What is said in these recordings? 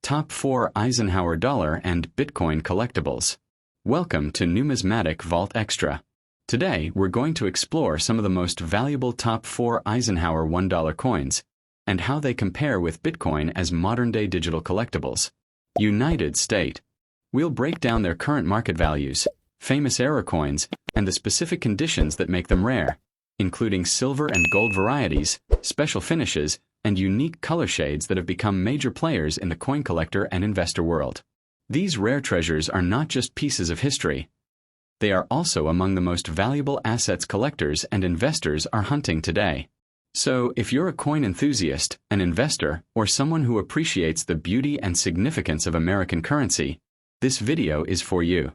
Top 4 Eisenhower Dollar and Bitcoin Collectibles. Welcome to Numismatic Vault Extra. Today, we're going to explore some of the most valuable top 4 Eisenhower $1 coins and how they compare with Bitcoin as modern-day digital collectibles. United States. We'll break down their current market values, famous era coins, and the specific conditions that make them rare, including silver and gold varieties, special finishes, and unique color shades that have become major players in the coin collector and investor world. These rare treasures are not just pieces of history. They are also among the most valuable assets collectors and investors are hunting today. So, if you're a coin enthusiast, an investor, or someone who appreciates the beauty and significance of American currency, this video is for you.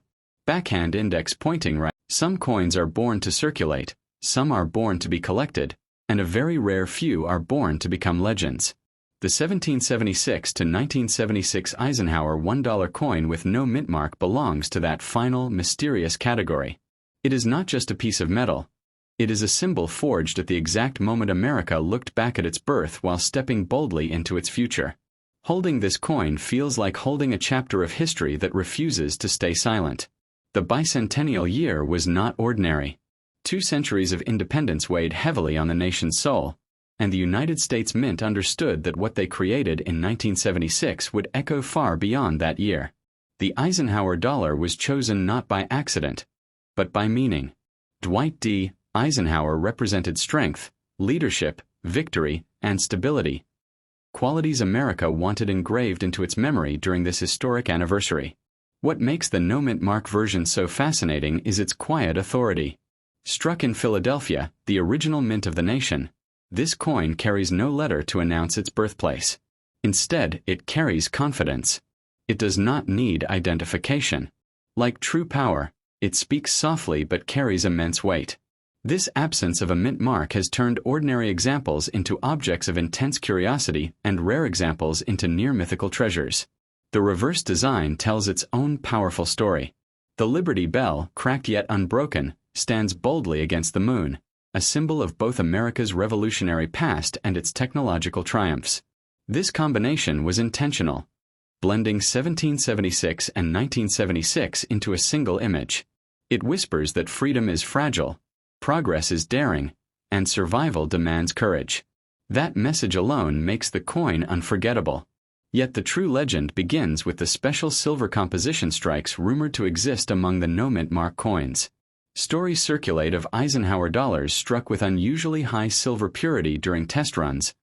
Backhand index pointing right. Some coins are born to circulate, some are born to be collected, and a very rare few are born to become legends. The 1776 to 1976 Eisenhower $1 coin with no mint mark belongs to that final, mysterious category. It is not just a piece of metal. It is a symbol forged at the exact moment America looked back at its birth while stepping boldly into its future. Holding this coin feels like holding a chapter of history that refuses to stay silent. The bicentennial year was not ordinary. 2 centuries of independence weighed heavily on the nation's soul, and the United States Mint understood that what they created in 1976 would echo far beyond that year. The Eisenhower dollar was chosen not by accident, but by meaning. Dwight D. Eisenhower represented strength, leadership, victory, and stability, qualities America wanted engraved into its memory during this historic anniversary. What makes the no-mint mark version so fascinating is its quiet authority. Struck in Philadelphia, the original mint of the nation, this coin carries no letter to announce its birthplace. Instead, it carries confidence. It does not need identification. Like true power, it speaks softly but carries immense weight. This absence of a mint mark has turned ordinary examples into objects of intense curiosity and rare examples into near-mythical treasures. The reverse design tells its own powerful story. The Liberty Bell, cracked yet unbroken, stands boldly against the moon, a symbol of both America's revolutionary past and its technological triumphs. This combination was intentional, blending 1776 and 1976 into a single image. It whispers that freedom is fragile, progress is daring, and survival demands courage. That message alone makes the coin unforgettable. Yet the true legend begins with the special silver composition strikes rumored to exist among the no-mint mark coins. Stories circulate of Eisenhower dollars struck with unusually high silver purity during test runs,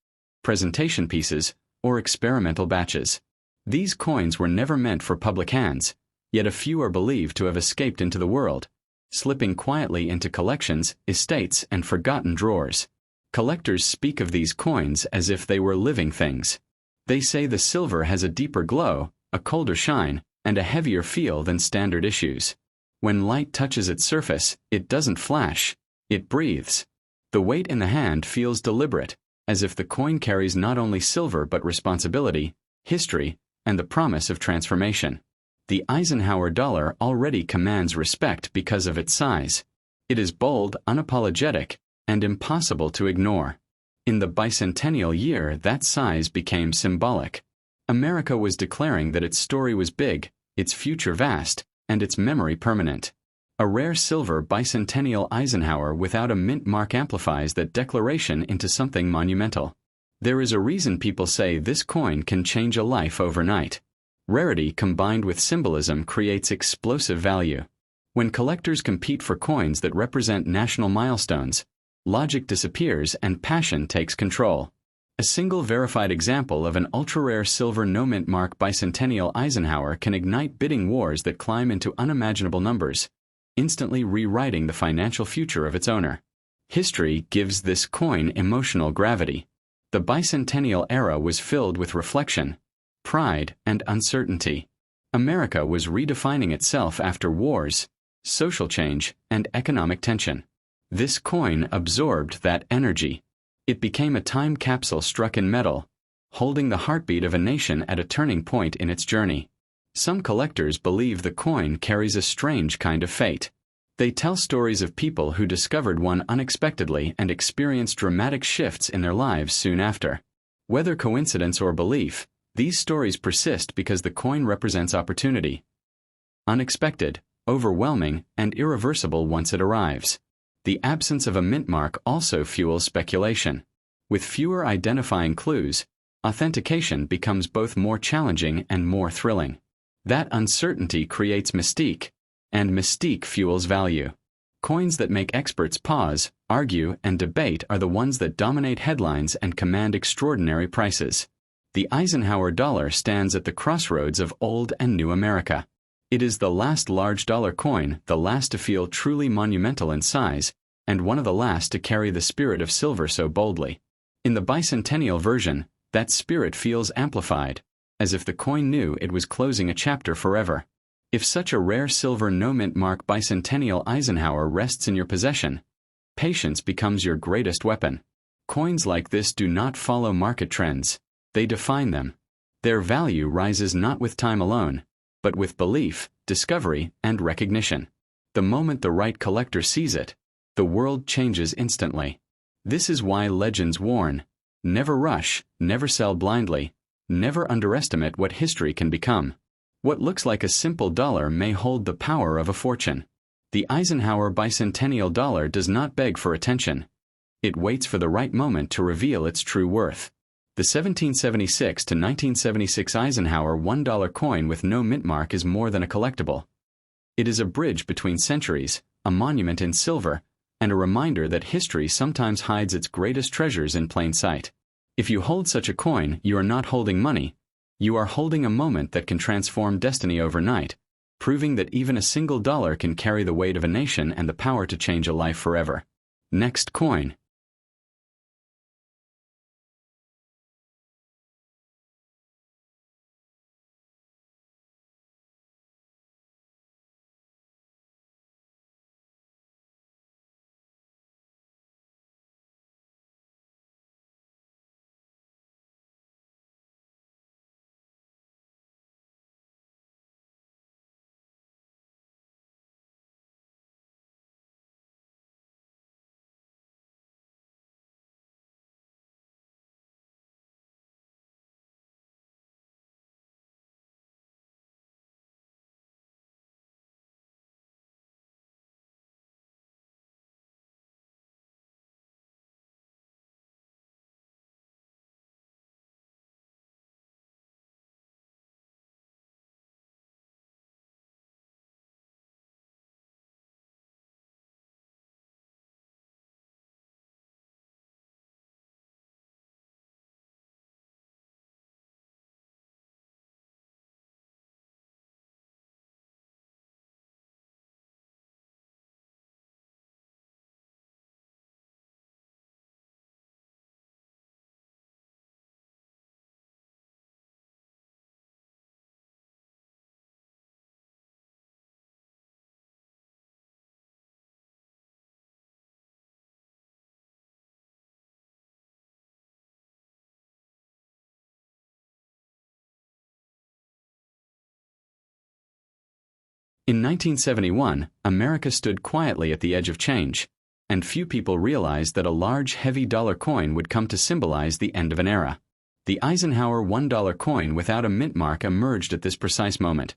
presentation pieces, or experimental batches. These coins were never meant for public hands, yet a few are believed to have escaped into the world, slipping quietly into collections, estates, and forgotten drawers. Collectors speak of these coins as if they were living things. They say the silver has a deeper glow, a colder shine, and a heavier feel than standard issues. When light touches its surface, it doesn't flash, it breathes. The weight in the hand feels deliberate, as if the coin carries not only silver but responsibility, history, and the promise of transformation. The Eisenhower dollar already commands respect because of its size. It is bold, unapologetic, and impossible to ignore. In the bicentennial year, that size became symbolic. America was declaring that its story was big, its future vast, and its memory permanent. A rare silver bicentennial Eisenhower without a mint mark amplifies that declaration into something monumental. There is a reason people say this coin can change a life overnight. Rarity combined with symbolism creates explosive value. When collectors compete for coins that represent national milestones, logic disappears and passion takes control. A single verified example of an ultra-rare silver no-mint mark bicentennial Eisenhower can ignite bidding wars that climb into unimaginable numbers, instantly rewriting the financial future of its owner. History gives this coin emotional gravity. The bicentennial era was filled with reflection, pride, and uncertainty. America was redefining itself after wars, social change, and economic tension. This coin absorbed that energy. It became a time capsule struck in metal, holding the heartbeat of a nation at a turning point in its journey. Some collectors believe the coin carries a strange kind of fate. They tell stories of people who discovered one unexpectedly and experienced dramatic shifts in their lives soon after. Whether coincidence or belief, These stories persist because the coin represents opportunity. Unexpected, overwhelming, and irreversible once it arrives. The absence of a mint mark also fuels speculation. With fewer identifying clues, authentication becomes both more challenging and more thrilling. That uncertainty creates mystique, and mystique fuels value. Coins that make experts pause, argue, and debate are the ones that dominate headlines and command extraordinary prices. The Eisenhower dollar stands at the crossroads of old and new America. It is the last large dollar coin, the last to feel truly monumental in size, and one of the last to carry the spirit of silver so boldly. In the bicentennial version, that spirit feels amplified, as if the coin knew it was closing a chapter forever. If such a rare silver no-mint mark bicentennial Eisenhower rests in your possession, patience becomes your greatest weapon. Coins like this do not follow market trends. They define them. Their value rises not with time alone, but with belief, discovery, and recognition. The moment the right collector sees it, the world changes instantly. This is why legends warn: never rush, never sell blindly, never underestimate what history can become. What looks like a simple dollar may hold the power of a fortune. The Eisenhower bicentennial dollar does not beg for attention. It waits for the right moment to reveal its true worth. The 1776 to 1976 Eisenhower $1 coin with no mint mark is more than a collectible. It is a bridge between centuries, a monument in silver, and a reminder that history sometimes hides its greatest treasures in plain sight. If you hold such a coin, you are not holding money. You are holding a moment that can transform destiny overnight, proving that even a single dollar can carry the weight of a nation and the power to change a life forever. Next coin. In 1971, America stood quietly at the edge of change, and few people realized that a large, heavy dollar coin would come to symbolize the end of an era. The Eisenhower $1 coin without a mint mark emerged at this precise moment,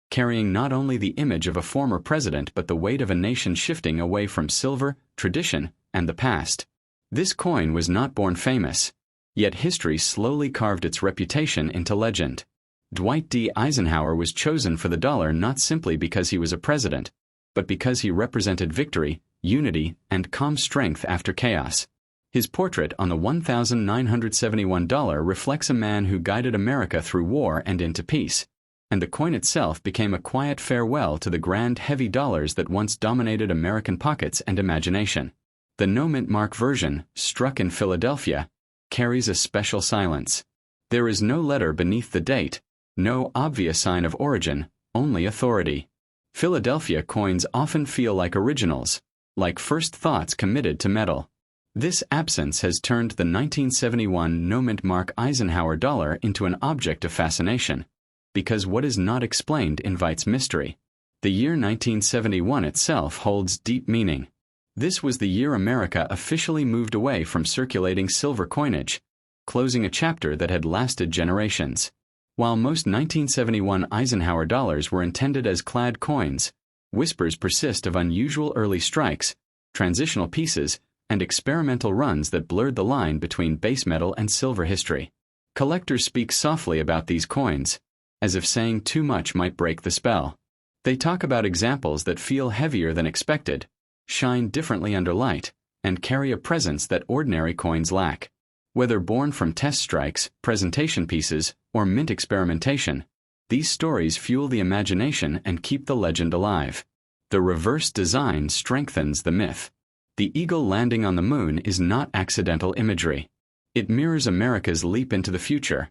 carrying not only the image of a former president but the weight of a nation shifting away from silver, tradition, and the past. This coin was not born famous, yet history slowly carved its reputation into legend. Dwight D. Eisenhower was chosen for the dollar not simply because he was a president, but because he represented victory, unity, and calm strength after chaos. His portrait on the $1,971 reflects a man who guided America through war and into peace, and the coin itself became a quiet farewell to the grand heavy dollars that once dominated American pockets and imagination. The no-mint mark version, struck in Philadelphia, carries a special silence. There is no letter beneath the date, no obvious sign of origin, only authority. Philadelphia coins often feel like originals, like first thoughts committed to metal. This absence has turned the 1971 no-mint mark Eisenhower dollar into an object of fascination, because what is not explained invites mystery. The year 1971 itself holds deep meaning. This was the year America officially moved away from circulating silver coinage, closing a chapter that had lasted generations. While most 1971 Eisenhower dollars were intended as clad coins, whispers persist of unusual early strikes, transitional pieces, and experimental runs that blurred the line between base metal and silver history. Collectors speak softly about these coins, as if saying too much might break the spell. They talk about examples that feel heavier than expected, shine differently under light, and carry a presence that ordinary coins lack. Whether born from test strikes, presentation pieces, or mint experimentation, these stories fuel the imagination and keep the legend alive. The reverse design strengthens the myth. The eagle landing on the moon is not accidental imagery. It mirrors America's leap into the future,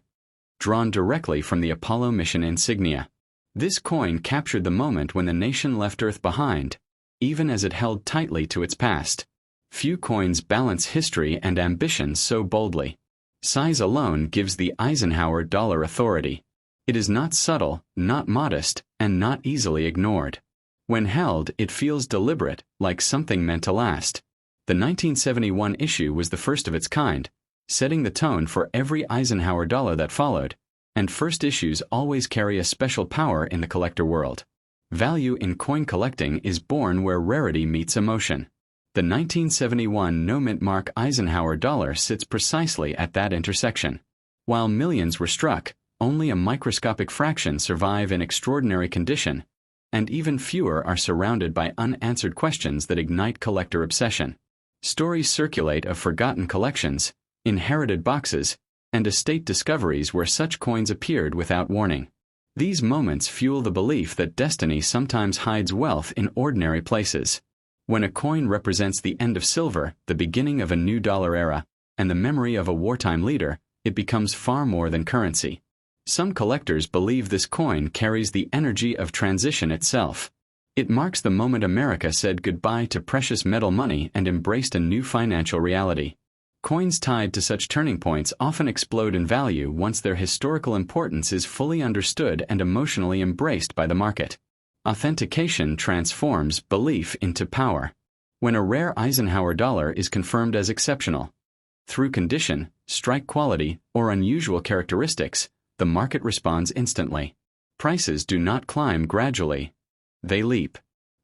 drawn directly from the Apollo mission insignia. This coin captured the moment when the nation left Earth behind, even as it held tightly to its past. Few coins balance history and ambition so boldly. Size alone gives the Eisenhower dollar authority. It is not subtle, not modest, and not easily ignored. When held, it feels deliberate, like something meant to last. The 1971 issue was the first of its kind, setting the tone for every Eisenhower dollar that followed, and first issues always carry a special power in the collector world. Value in coin collecting is born where rarity meets emotion. The 1971 no-mint mark Eisenhower dollar sits precisely at that intersection. While millions were struck, only a microscopic fraction survive in extraordinary condition, and even fewer are surrounded by unanswered questions that ignite collector obsession. Stories circulate of forgotten collections, inherited boxes, and estate discoveries where such coins appeared without warning. These moments fuel the belief that destiny sometimes hides wealth in ordinary places. When a coin represents the end of silver, the beginning of a new dollar era, and the memory of a wartime leader, it becomes far more than currency. Some collectors believe this coin carries the energy of transition itself. It marks the moment America said goodbye to precious metal money and embraced a new financial reality. Coins tied to such turning points often explode in value once their historical importance is fully understood and emotionally embraced by the market. Authentication transforms belief into power. When a rare Eisenhower dollar is confirmed as exceptional, through condition, strike quality, or unusual characteristics, the market responds instantly. Prices do not climb gradually. They leap.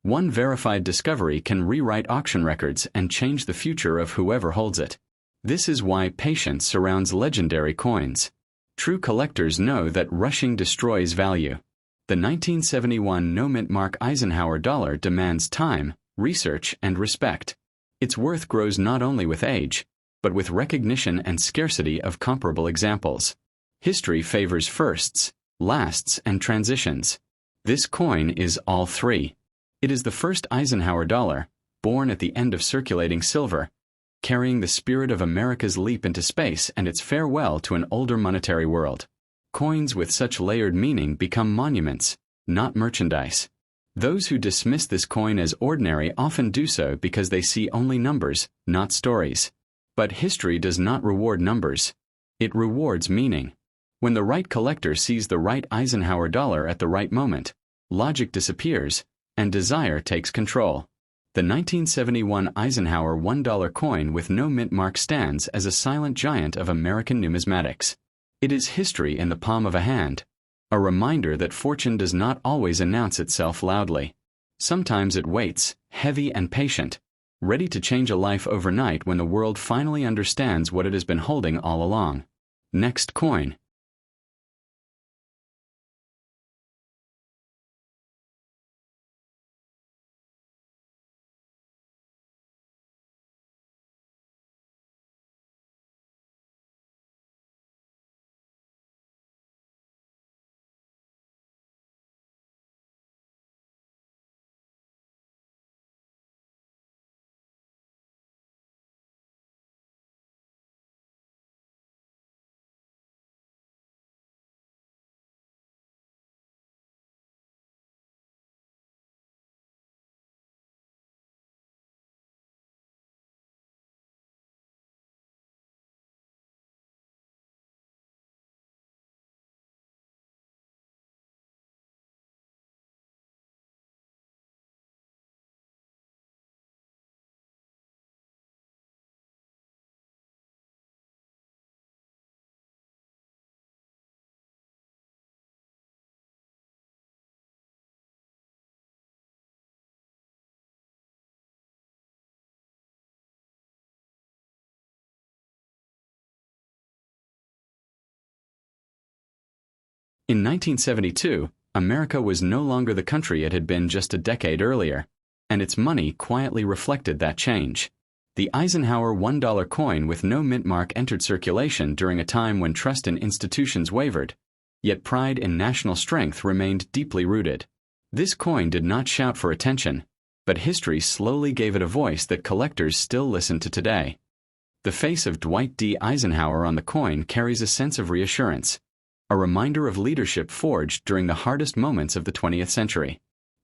One verified discovery can rewrite auction records and change the future of whoever holds it. This is why patience surrounds legendary coins. True collectors know that rushing destroys value. The 1971 no-mint mark Eisenhower dollar demands time, research, and respect. Its worth grows not only with age, but with recognition and scarcity of comparable examples. History favors firsts, lasts, and transitions. This coin is all three. It is the first Eisenhower dollar, born at the end of circulating silver, carrying the spirit of America's leap into space and its farewell to an older monetary world. Coins with such layered meaning become monuments, not merchandise. Those who dismiss this coin as ordinary often do so because they see only numbers, not stories. But history does not reward numbers. It rewards meaning. When the right collector sees the right Eisenhower dollar at the right moment, logic disappears, and desire takes control. The 1971 Eisenhower $1 coin with no mint mark stands as a silent giant of American numismatics. It is history in the palm of a hand, a reminder that fortune does not always announce itself loudly. Sometimes it waits, heavy and patient, ready to change a life overnight when the world finally understands what it has been holding all along. Next coin. In 1972, America was no longer the country it had been just a decade earlier, and its money quietly reflected that change. The Eisenhower $1 coin with no mint mark entered circulation during a time when trust in institutions wavered, yet pride in national strength remained deeply rooted. This coin did not shout for attention, but history slowly gave it a voice that collectors still listen to today. The face of Dwight D. Eisenhower on the coin carries a sense of reassurance, a reminder of leadership forged during the hardest moments of the 20th century.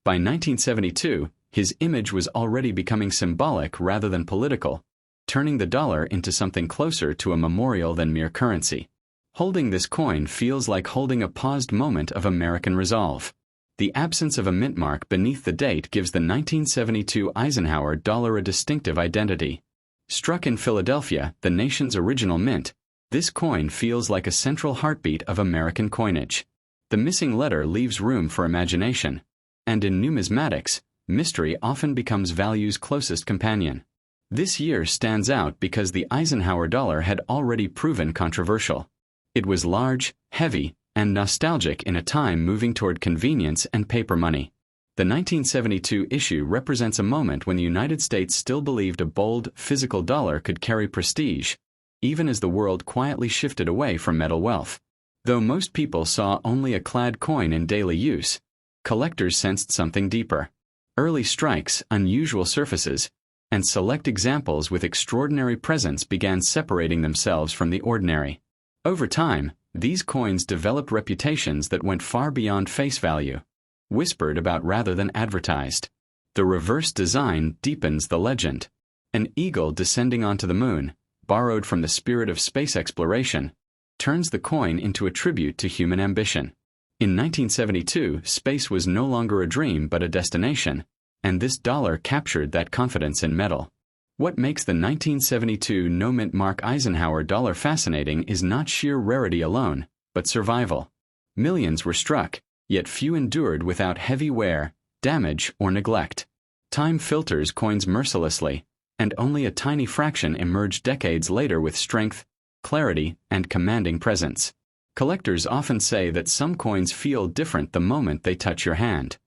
By 1972, his image was already becoming symbolic rather than political, turning the dollar into something closer to a memorial than mere currency. Holding this coin feels like holding a paused moment of American resolve. The absence of a mint mark beneath the date gives the 1972 Eisenhower dollar a distinctive identity. Struck in Philadelphia, the nation's original mint, this coin feels like a central heartbeat of American coinage. The missing letter leaves room for imagination, and in numismatics, mystery often becomes value's closest companion. This year stands out because the Eisenhower dollar had already proven controversial. It was large, heavy, and nostalgic in a time moving toward convenience and paper money. The 1972 issue represents a moment when the United States still believed a bold, physical dollar could carry prestige, even as the world quietly shifted away from metal wealth. Though most people saw only a clad coin in daily use, collectors sensed something deeper. Early strikes, unusual surfaces, and select examples with extraordinary presence began separating themselves from the ordinary. Over time, these coins developed reputations that went far beyond face value, whispered about rather than advertised. The reverse design deepens the legend. An eagle descending onto the moon, borrowed from the spirit of space exploration, turns the coin into a tribute to human ambition. In 1972, space was no longer a dream but a destination, and this dollar captured that confidence in metal. What makes the 1972 no-mint mark Eisenhower dollar fascinating is not sheer rarity alone, but survival. Millions were struck, yet few endured without heavy wear, damage, or neglect. Time filters coins mercilessly, and only a tiny fraction emerged decades later with strength, clarity, and commanding presence. Collectors often say that some coins feel different the moment they touch your hand.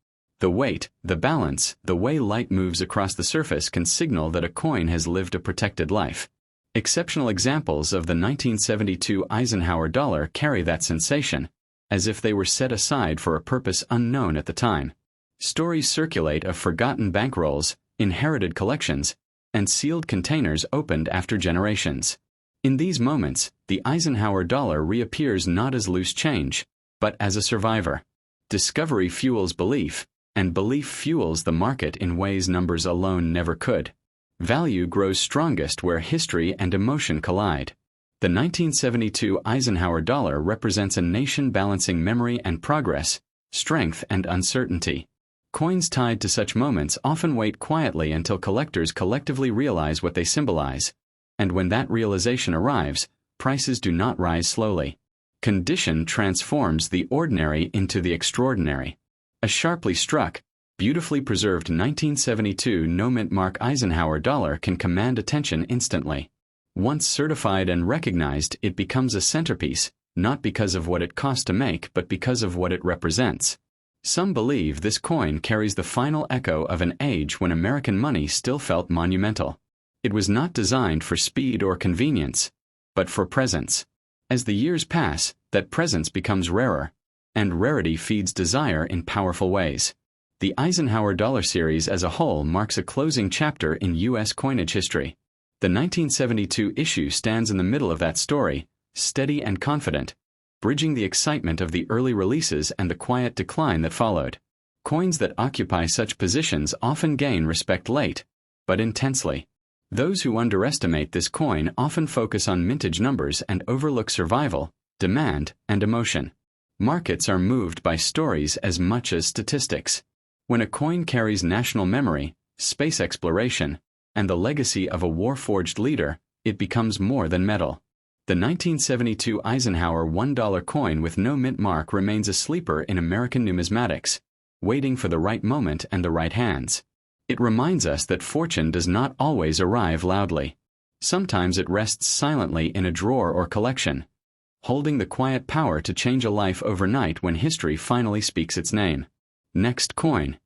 The weight, the balance, the way light moves across the surface can signal that a coin has lived a protected life. Exceptional examples of the 1972 Eisenhower dollar carry that sensation, as if they were set aside for a purpose unknown at the time. Stories circulate of forgotten bankrolls, inherited collections, and sealed containers opened after generations. In these moments, the Eisenhower dollar reappears not as loose change, but as a survivor. Discovery fuels belief, and belief fuels the market in ways numbers alone never could. Value grows strongest where history and emotion collide. The 1972 Eisenhower dollar represents a nation balancing memory and progress, strength and uncertainty. Coins tied to such moments often wait quietly until collectors collectively realize what they symbolize, and when that realization arrives, prices do not rise slowly. Condition transforms the ordinary into the extraordinary. A sharply struck, beautifully preserved 1972 no-mint mark Eisenhower dollar can command attention instantly. Once certified and recognized, it becomes a centerpiece, not because of what it cost to make but because of what it represents. Some believe this coin carries the final echo of an age when American money still felt monumental. It was not designed for speed or convenience, but for presence. As the years pass, that presence becomes rarer, and rarity feeds desire in powerful ways. The Eisenhower dollar series as a whole marks a closing chapter in U.S. coinage history. The 1972 issue stands in the middle of that story, steady and confident, bridging the excitement of the early releases and the quiet decline that followed. Coins that occupy such positions often gain respect late, but intensely. Those who underestimate this coin often focus on mintage numbers and overlook survival, demand, and emotion. Markets are moved by stories as much as statistics. When a coin carries national memory, space exploration, and the legacy of a war-forged leader, it becomes more than metal. The 1972 Eisenhower $1 coin with no mint mark remains a sleeper in American numismatics, waiting for the right moment and the right hands. It reminds us that fortune does not always arrive loudly. Sometimes it rests silently in a drawer or collection, holding the quiet power to change a life overnight when history finally speaks its name. Next coin.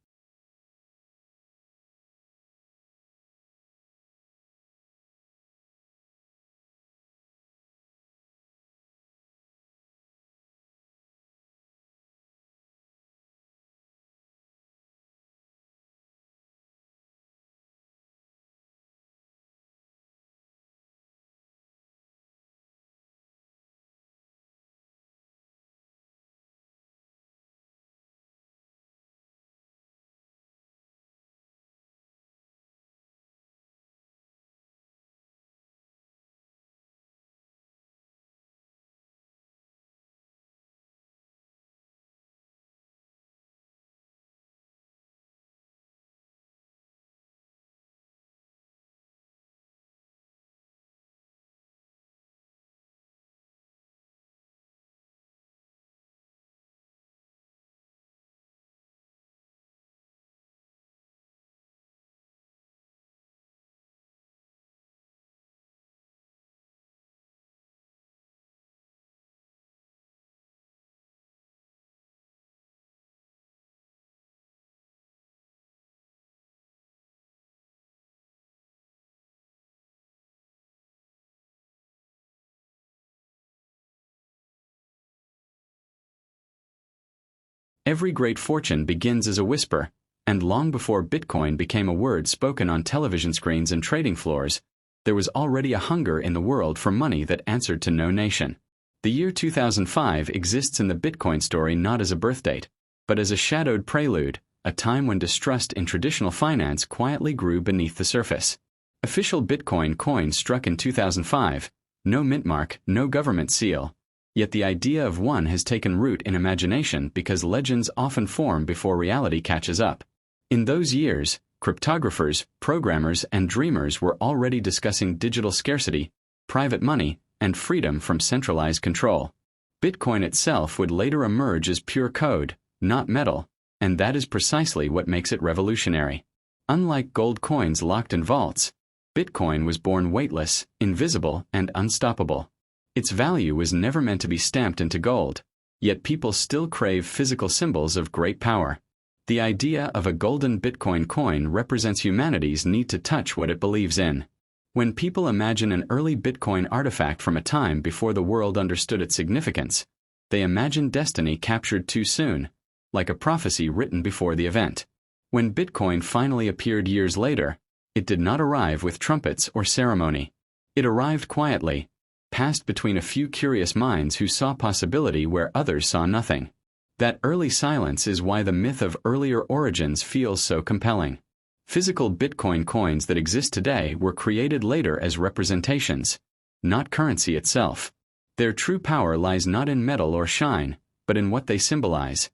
Every great fortune begins as a whisper, and long before Bitcoin became a word spoken on television screens and trading floors, there was already a hunger in the world for money that answered to no nation. The year 2005 exists in the Bitcoin story not as a birthdate, but as a shadowed prelude, a time when distrust in traditional finance quietly grew beneath the surface. Official Bitcoin coin struck in 2005, no mint mark, no government seal. Yet the idea of one has taken root in imagination because legends often form before reality catches up. In those years, cryptographers, programmers, and dreamers were already discussing digital scarcity, private money, and freedom from centralized control. Bitcoin itself would later emerge as pure code, not metal, and that is precisely what makes it revolutionary. Unlike gold coins locked in vaults, Bitcoin was born weightless, invisible, and unstoppable. Its value was never meant to be stamped into gold, yet people still crave physical symbols of great power. The idea of a golden Bitcoin coin represents humanity's need to touch what it believes in. When people imagine an early Bitcoin artifact from a time before the world understood its significance, they imagine destiny captured too soon, like a prophecy written before the event. When Bitcoin finally appeared years later, it did not arrive with trumpets or ceremony. It arrived quietly, passed between a few curious minds who saw possibility where others saw nothing. That early silence is why the myth of earlier origins feels so compelling. Physical Bitcoin coins that exist today were created later as representations, not currency itself. Their true power lies not in metal or shine, but in what they symbolize.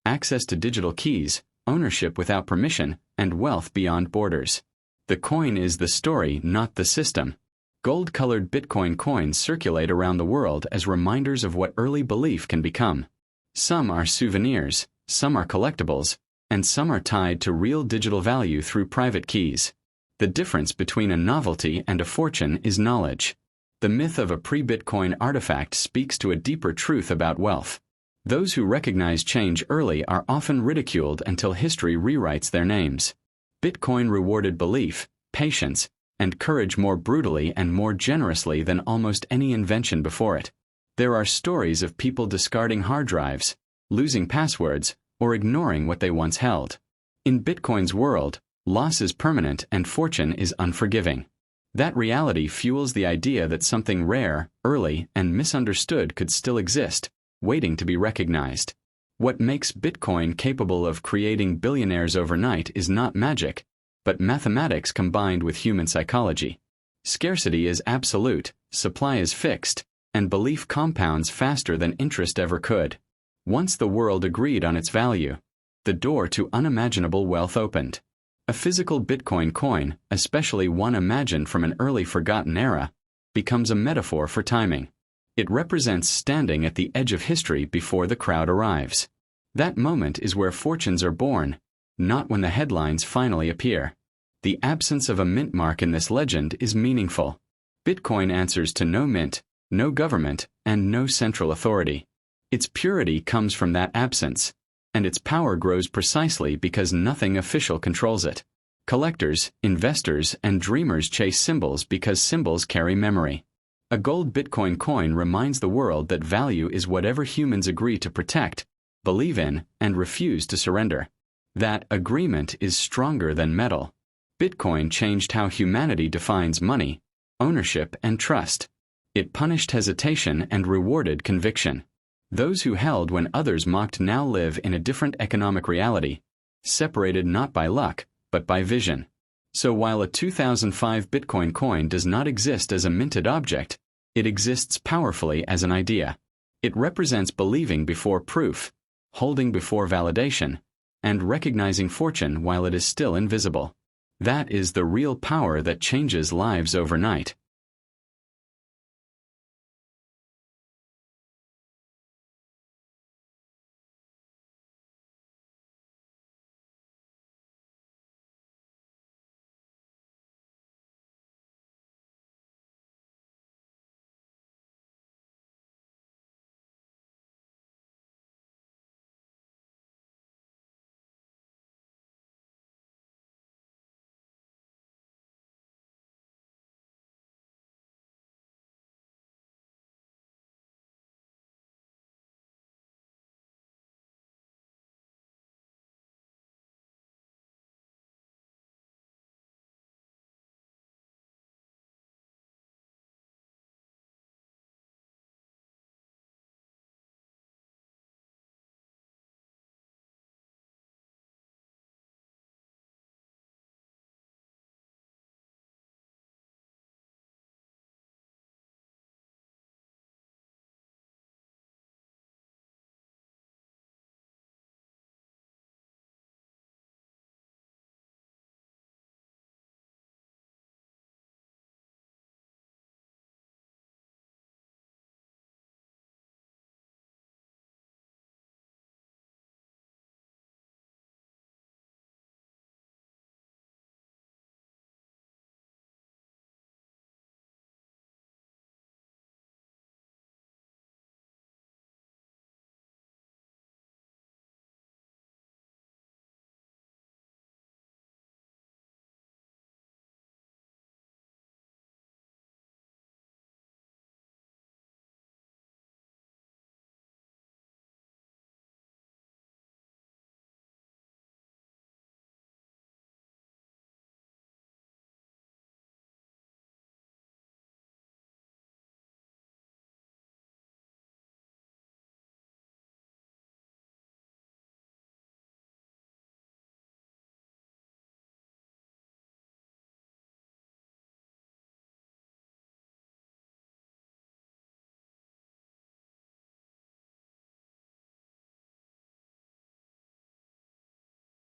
Access to digital keys, ownership without permission, and wealth beyond borders. The coin is the story, not the system. Gold-colored Bitcoin coins circulate around the world as reminders of what early belief can become. Some are souvenirs, some are collectibles, and some are tied to real digital value through private keys. The difference between a novelty and a fortune is knowledge. The myth of a pre-Bitcoin artifact speaks to a deeper truth about wealth. Those who recognize change early are often ridiculed until history rewrites their names. Bitcoin rewarded belief, patience, and courage more brutally and more generously than almost any invention before it. There are stories of people discarding hard drives, losing passwords, or ignoring what they once held. In Bitcoin's world, loss is permanent and fortune is unforgiving. That reality fuels the idea that something rare, early, and misunderstood could still exist, waiting to be recognized. What makes Bitcoin capable of creating billionaires overnight is not magic, but mathematics combined with human psychology. Scarcity is absolute, supply is fixed, and belief compounds faster than interest ever could. Once the world agreed on its value, the door to unimaginable wealth opened. A physical Bitcoin coin, especially one imagined from an early forgotten era, becomes a metaphor for timing. It represents standing at the edge of history before the crowd arrives. That moment is where fortunes are born, not when the headlines finally appear. The absence of a mint mark in this legend is meaningful. Bitcoin answers to no mint, no government, and no central authority. Its purity comes from that absence, and its power grows precisely because nothing official controls it. Collectors, investors, and dreamers chase symbols because symbols carry memory. A gold Bitcoin coin reminds the world that value is whatever humans agree to protect, believe in, and refuse to surrender. That agreement is stronger than metal. Bitcoin changed how humanity defines money, ownership, and trust. It punished hesitation and rewarded conviction. Those who held when others mocked now live in a different economic reality, separated not by luck, but by vision. So while a 2005 Bitcoin coin does not exist as a minted object, it exists powerfully as an idea. It represents believing before proof, holding before validation, and recognizing fortune while it is still invisible. That is the real power that changes lives overnight.